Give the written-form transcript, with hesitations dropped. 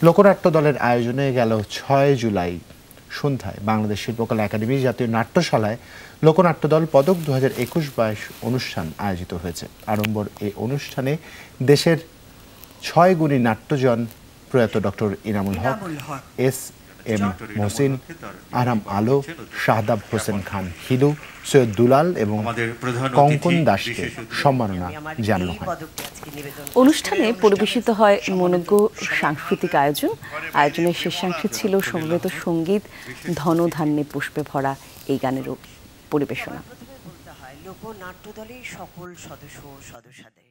লোকনাট্য দলের আয়োজনে গেল ৬ জুলাই সন্ধ্যায় বাংলাদেশ শিল্পকলা একাডেমি জাতীয় নাট্যশালায় লোকনাট্য দল পদক ২০২১-২২ অনুষ্ঠান আয়োজিত হয়েছে। আড়ম্বর এই অনুষ্ঠানে দেশের ৬ গুণী নাট্যজন প্রয়াত ডক্টর ইনামুল হক, এস এম মহসিন, আরাম আলো, শাহাদাব হোসেন খান হিলু, সৈয়দ দুলাল এবং কঙ্কন দাসকে সম্মাননা জানানো হয়। অনুষ্ঠানে পরিবেশিত হয় মনোজ্ঞ সাংস্কৃতিক আয়োজনের শেষাংশে ছিল সমবেত সঙ্গীত, ধনধান্যে পুষ্পে ভরা এই গানেরও পরিবেশনা। লোকনাট্য দলের সকল সদস্য ও সদস্যদের